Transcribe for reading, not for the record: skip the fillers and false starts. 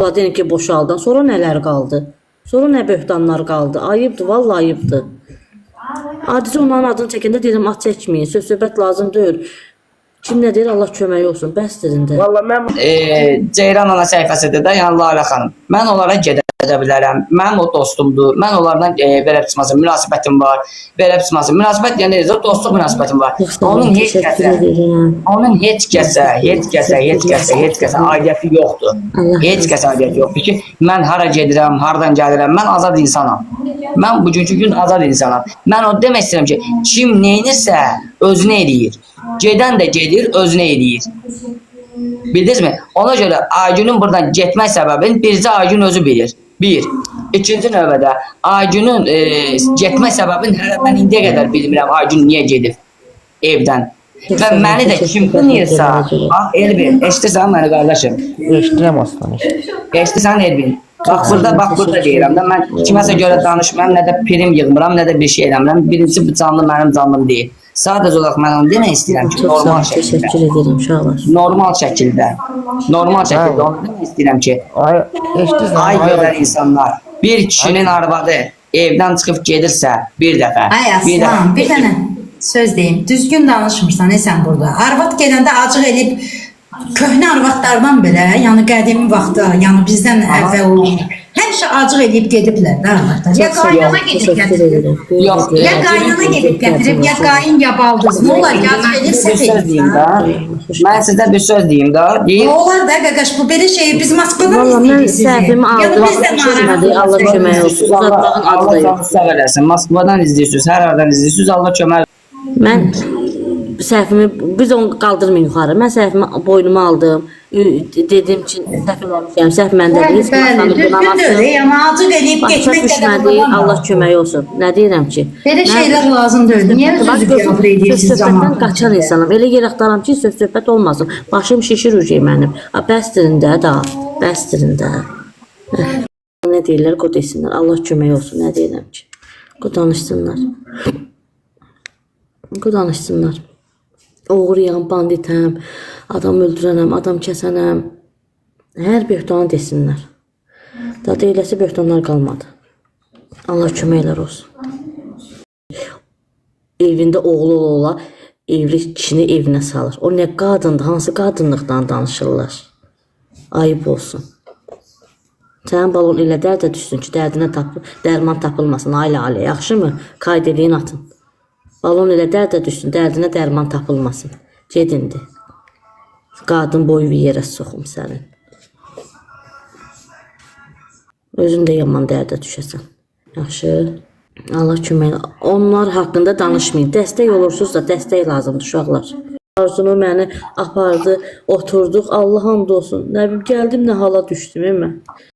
Dedim ki boşaldan. Sonra nələr qaldı? Sonra nə böhtanlar qaldı? Ayıbdır, vallahi ayıbdır. Adicə onların adını çəkəndə deyirəm, at çəkməyin. Söz-söhbət lazım deyil. Kim nə deyir, Allah köməyi olsun. Bəsdir indi. Valla mən Ceyran ana səhifəsində də, yəni Lalə xanım, mən onlara gedə bilərəm. Mənim o dostumdur. Mən onlardan belə biçməsin, münasibətim var. Belə biçməsin, münasibət yəni dostluq münasibətim var. Onun heç kəsə aidiyyəti yoxdur. Heç kəsə aidiyyəti yoxdur ki, mən hara gedirəm, hardan gəlirəm. Mən azad insanam. Mən bugünkü gün azad insanam. Mən o demək istəyirəm ki, kim neynirsə özünə eləyir. Gedən də gedir, özünə eləyir. Bildinizmi? Ona görə Aygünün buradan getmək səbəbini bircə Aygün özü bilir. Bir. İkinci növbədə Aygünün getmək səbəbini hələ mən indiyə qədər bilmirəm Aygün niyə gedib evdən. Və məni də kim qınıyırsa, bax Elvin, eşitirsən məni qardaşım? Eşitirəm aslan. Eşitirsən Elvin? Bax burada deyirəm də, mən kiməsə görə danışmıram, nə də prim yığmıram, nə də bir şey eləmirəm. Birincisi bu canlı mənim canlım deyil. Sadəcə olaraq mən onu demək istəyirəm ki, normal şəkildə. Təşəkkür edirəm, uşaqlar. Normal şəkildə onu demək istəyirəm ki, ay görər insanlar, bir kişinin arvadı evdən çıxıb gedirsə bir dəfə. Ay aslan, bir dənə söz deyim. Düzgün danışmırsan sən burada. Arvad gələndə acıq elib, köhnə arvadlardan belə, yəni qədimi vaxtda, yəni bizdən əvvəl olmuş. Həmişə acıq eləyib gediblər də arvadlar. Ya qaynana gedib gətirib. Ya qaynana gedib gətirib, ya qayın, ya baldız. Ne olar, acıq elirsə deyib. Mən sizə bir söz deyim də. Ne olar da qaqaş, bu belə şeyi biz Moskvadan Valla mən izləyirik. səhvimi aldım. Allah köməyi olsun. Uzatmağın adı da yox. Allah sağ eləsin. Moskvadan izləyirsiniz, hər yerdən izləyirsiniz. Allah köməyi. Mən səhvimi, biz onu qaldırmayın yuxarı. Mən səhvimi boynuma aldım. Dedim ki, səhv eləmişəm, səhv məndə deyil. Bəli, düzgündür. Yəni acıq eləyib getmək düşmədi, Allah köməyi olsun. Nə deyirəm ki? Belə şeylər lazım deyil. Niyə özünüzü qəbul edirsiniz Söz-söhbətdən zaman? qaçan insanım. Elə yer axtaram ki, söz-söhbət olmasın. Başım şişir ujey mənim. Bəsdirin də, bəsdirin də. Nə deyirlər, qod etsinlər. Allah köməyi olsun, nə deyirəm ki? Qod danışsınlar. Qod danışsınlar. Oğruyam, banditəm, adam öldürənəm, adam kəsənəm. Hər böhtanı desinlər. Da deyiləsi böhtanlar qalmadı. Allah köməklər olsun. Evində oğlu ola, evli kişini evinə salır. O nə qadındır, hansı qadınlıqdan danışırlar. Ayıb olsun. Sənin balon elə dərdə düşsün ki, dərdinə dərman tapılmasın. Ailə, yaxşı mı? Qayd eləyin atın. Balon elə dərdə düşsün, dərdinə dərman tapılmasın. Gedindi. Qadın boyu bir yerə soxum sənin. Özün də yaman dərdə düşəsən. Yaxşı. Allah kömək. Onlar haqqında danışmayın. Dəstək olursunuz da dəstək lazımdır uşaqlar. Arzunu məni apardı, oturduq. Allah hamd olsun. Nə bilim, gəldim nə hala düşdüm mən.